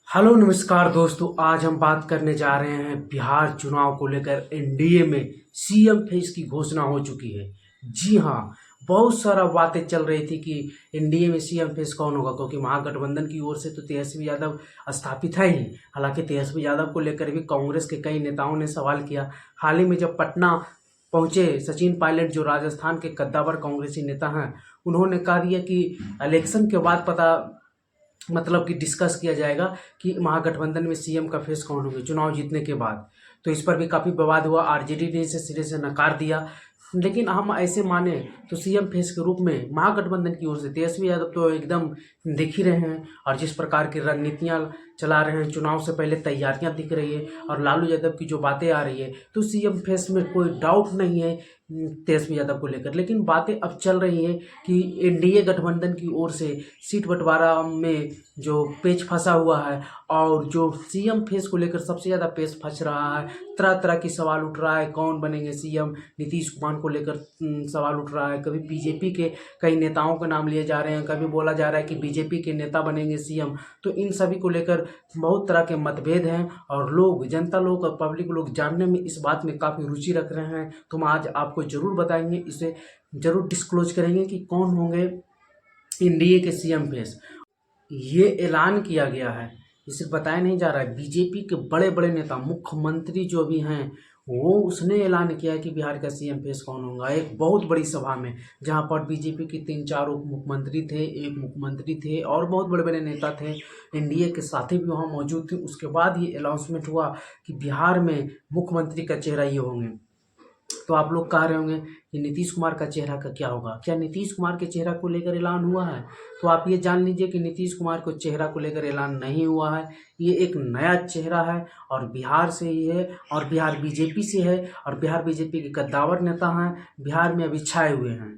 Hello नमस्कार दोस्तों। आज हम बात करने जा रहे हैं बिहार चुनाव को लेकर। एनडीए में सीएम फेस की घोषणा हो चुकी है। जी हाँ, बहुत सारा बातें चल रही थी कि एनडीए में सीएम फेस कौन होगा, क्योंकि महागठबंधन की ओर से तो तेजस्वी यादव स्थापित है ही। हालांकि तेजस्वी यादव को लेकर भी कांग्रेस के कई नेताओं ने सवाल किया। हाल ही में जब पटना पहुंचे सचिन पायलट, जो राजस्थान के कद्दावर कांग्रेसी नेता हैं, उन्होंने कहा दिया कि इलेक्शन के बाद पता मतलब कि डिस्कस किया जाएगा कि महागठबंधन में सीएम का फेस कौन होंगे चुनाव जीतने के बाद। तो इस पर भी काफ़ी विवाद हुआ। आरजेडी ने इसे सिरे से नकार दिया। लेकिन हम ऐसे माने तो सीएम फेस के रूप में महागठबंधन की ओर से तेजस्वी यादव तो एकदम दिख ही रहे हैं, और जिस प्रकार की रणनीतियां चला रहे हैं, चुनाव से पहले तैयारियां दिख रही है, और लालू यादव की जो बातें आ रही है, तो सीएम फेस में कोई डाउट नहीं है तेजस्वी यादव को लेकर। लेकिन बातें अब चल रही है कि एनडीए गठबंधन की ओर से सीट बंटवारा में जो पेच फंसा हुआ है, और जो सीएम फेस को लेकर सबसे ज़्यादा पेच फंस रहा है, तरह तरह की सवाल उठ रहा है कौन बनेंगे सीएम। नीतीश कुमार को लेकर सवाल उठ रहा है, कभी बीजेपी के कई नेताओं के नाम लिए जा रहे हैं, कभी बोला जा रहा है कि बीजेपी के नेता बनेंगे सीएम। तो इन सभी को लेकर बहुत तरह के मतभेद हैं, और लोग, जनता लोग और पब्लिक लोग जानने में इस बात में काफ़ी रुचि रख रहे हैं। तो हम आज आपको जरूर बताएंगे, इसे जरूर डिस्क्लोज करेंगे कि कौन होंगे एनडीए के सीएम फेस। ये ऐलान किया गया है, ये सिर्फ बताया नहीं जा रहा है। बीजेपी के बड़े बड़े नेता, मुख्यमंत्री जो भी हैं, वो उसने ऐलान किया है कि बिहार का सीएम फेस कौन होगा, एक बहुत बड़ी सभा में, जहां पर बीजेपी के 3-4 उप मुख्यमंत्री थे, एक मुख्यमंत्री थे, और बहुत बड़े बड़े नेता थे। एनडीए के साथी भी वहां मौजूद थे। उसके बाद ये अनाउंसमेंट हुआ कि बिहार में मुख्यमंत्री का चेहरा ये होंगे। तो आप लोग कह रहे होंगे कि नीतीश कुमार का चेहरा का क्या होगा, क्या नीतीश कुमार के चेहरा को लेकर ऐलान हुआ है? तो आप ये जान लीजिए कि नीतीश कुमार को चेहरा को लेकर ऐलान नहीं हुआ है। ये एक नया चेहरा है, और बिहार से ही है, और बिहार बीजेपी से है, और बिहार बीजेपी के कद्दावर नेता हैं, बिहार में अभी छाए हुए हैं।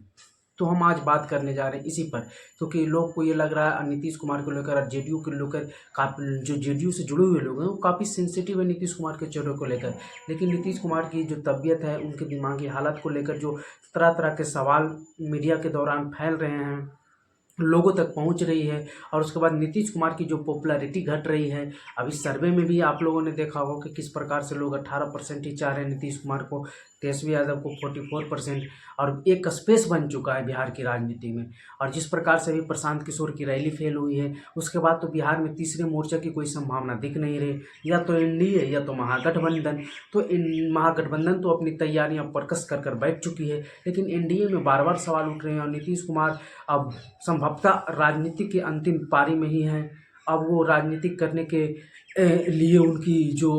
तो हम आज बात करने जा रहे हैं इसी पर, क्योंकि लोग को ये लग रहा है नीतीश कुमार को लेकर, और जेडीयू को लेकर, काफी जो जेडीयू से जुड़े हुए लोग हैं वो काफ़ी सेंसिटिव है नीतीश कुमार के चेहरे को लेकर। लेकिन नीतीश कुमार की जो तबीयत है, उनके दिमागी हालत को लेकर जो तरह तरह के सवाल मीडिया के दौरान फैल रहे हैं, लोगों तक पहुंच रही है, और उसके बाद नीतीश कुमार की जो पॉपुलैरिटी घट रही है। अभी सर्वे में भी आप लोगों ने देखा होगा कि किस प्रकार से लोग 18% ही चाह रहे हैं नीतीश कुमार को, तेजस्वी यादव को 44%, और एक स्पेस बन चुका है बिहार की राजनीति में। और जिस प्रकार से भी प्रशांत किशोर की रैली फेल हुई है, उसके बाद तो बिहार में तीसरे मोर्चा की कोई संभावना दिख नहीं रही, या तो एनडीए या तो महागठबंधन। तो इन महागठबंधन तो अपनी तैयारियां परकस कर कर बैठ चुकी है, लेकिन एनडीए में बार बार सवाल उठ रहे हैं, और नीतीश कुमार अब संभवतः राजनीति के अंतिम पारी में ही हैं। अब वो राजनीतिक करने के लिए उनकी जो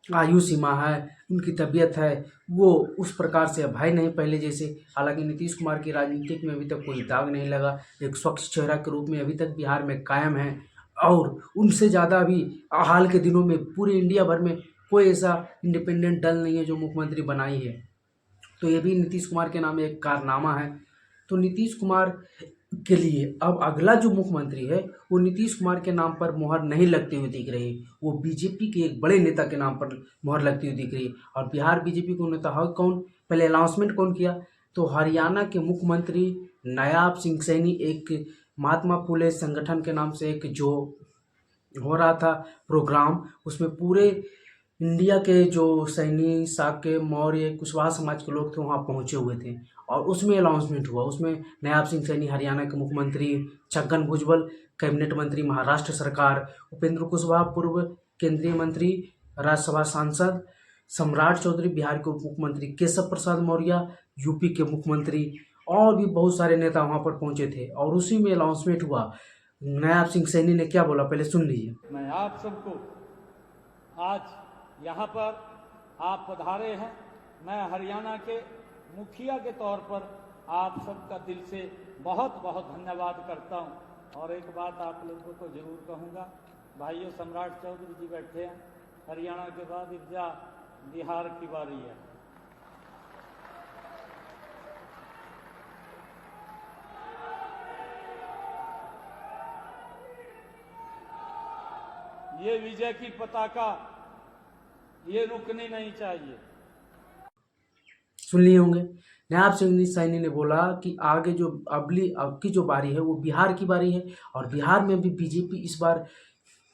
आयु सीमा है, उनकी तबीयत है, वो उस प्रकार से अब है नहीं पहले जैसे। हालांकि नीतीश कुमार की राजनीतिक में अभी तक कोई दाग नहीं लगा, एक स्वच्छ चेहरा के रूप में अभी तक बिहार में कायम है। और उनसे ज़्यादा अभी हाल के दिनों में पूरे इंडिया भर में कोई ऐसा इंडिपेंडेंट दल नहीं है जो मुख्यमंत्री बनाई है। तो ये भी नीतीश कुमार के नाम एक कारनामा है। तो नीतीश कुमार के लिए अब अगला जो मुख्यमंत्री है, वो नीतीश कुमार के नाम पर मुहर नहीं लगती हुई दिख रही, वो बीजेपी के एक बड़े नेता के नाम पर मुहर लगती हुई दिख रही। और बिहार बीजेपी को नेता है कौन, पहले अनाउंसमेंट कौन किया, तो हरियाणा के मुख्यमंत्री नायाब सिंह सैनी, एक महात्मा फुले संगठन के नाम से एक जो हो रहा था प्रोग्राम, उसमें पूरे इंडिया के जो सैनी, साके, मौर्य, कुशवाहा समाज के लोग थे वहाँ पहुँचे हुए थे, और उसमें अनाउंसमेंट हुआ। उसमें नायाब सिंह सैनी हरियाणा के मुख्यमंत्री, छगन भुजबल कैबिनेट मंत्री महाराष्ट्र सरकार, उपेंद्र कुशवाहा पूर्व केंद्रीय मंत्री, राज्यसभा सांसद, सम्राट चौधरी बिहार के उप मुख्यमंत्री, केशव प्रसाद मौर्य यूपी के मुख्यमंत्री, और भी बहुत सारे नेता वहाँ पर पहुँचे थे। और उसी में अनाउंसमेंट हुआ। नायाब सिंह सैनी ने क्या बोला, पहले सुन लीजिए। मैं आप सबको आज यहाँ पर आप पधारे हैं, मैं हरियाणा के मुखिया के तौर पर आप सबका दिल से बहुत बहुत धन्यवाद करता हूँ। और एक बात आप लोगों को जरूर कहूँगा, भाइयों, सम्राट चौधरी जी बैठे हैं, हरियाणा के बाद इब्जा बिहार की बारी है। ये विजय की पताका ये रुकनी नहीं चाहिए। सुन लिए होंगे, नायाब सिंह सैनी ने बोला कि आगे जो अब की जो बारी है वो बिहार की बारी है, और बिहार में भी बीजेपी इस बार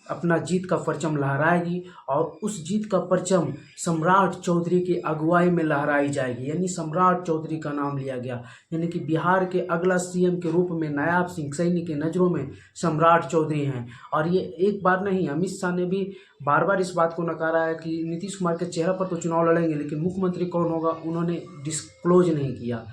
अपना जीत का परचम लहराएगी और उस जीत का परचम सम्राट चौधरी की अगुवाई में लहराई जाएगी। यानी सम्राट चौधरी का नाम लिया गया, यानी कि बिहार के अगला सीएम के रूप में नायाब सिंह सैनी की नज़रों में सम्राट चौधरी हैं। और ये एक बार नहीं, अमित शाह ने भी बार बार इस बात को नकारा है कि नीतीश कुमार के चेहरे पर तो चुनाव लड़ेंगे, लेकिन मुख्यमंत्री कौन होगा उन्होंने डिस्क्लोज नहीं किया।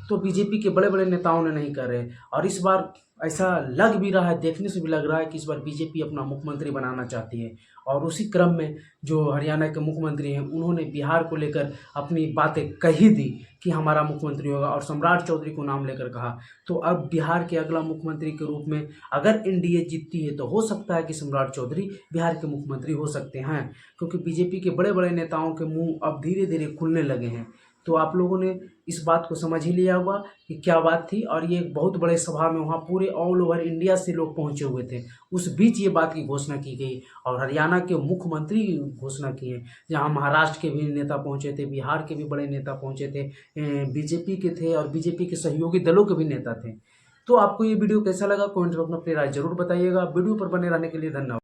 तो बीजेपी के बड़े बड़े नेताओं ने नहीं कर रहे, और इस बार ऐसा लग भी रहा है, देखने से भी लग रहा है कि इस बार बीजेपी अपना मुख्यमंत्री बनाना चाहती है। और उसी क्रम में जो हरियाणा के मुख्यमंत्री हैं उन्होंने बिहार को लेकर अपनी बातें कही दी कि हमारा मुख्यमंत्री होगा, और सम्राट चौधरी को नाम लेकर कहा। तो अब बिहार के अगला मुख्यमंत्री के रूप में अगर एनडीए जीतती है तो हो सकता है कि सम्राट चौधरी बिहार के मुख्यमंत्री हो सकते हैं, क्योंकि बीजेपी के बड़े बड़े नेताओं के मुंह अब धीरे धीरे खुलने लगे हैं। तो आप लोगों ने इस बात को समझ ही लिया होगा कि क्या बात थी। और ये एक बहुत बड़े सभा में वहाँ पूरे ऑल ओवर इंडिया से लोग पहुँचे हुए थे, उस बीच ये बात की घोषणा की गई। और हरियाणा के मुख्यमंत्री की घोषणा की है, जहाँ महाराष्ट्र के भी नेता पहुँचे थे, बिहार के भी बड़े नेता पहुँचे थे, बीजेपी के थे और बीजेपी के सहयोगी दलों के भी नेता थे। तो आपको ये वीडियो कैसा लगा कमेंट में अपनी राय जरूर बताइएगा। वीडियो पर बने रहने के लिए धन्यवाद।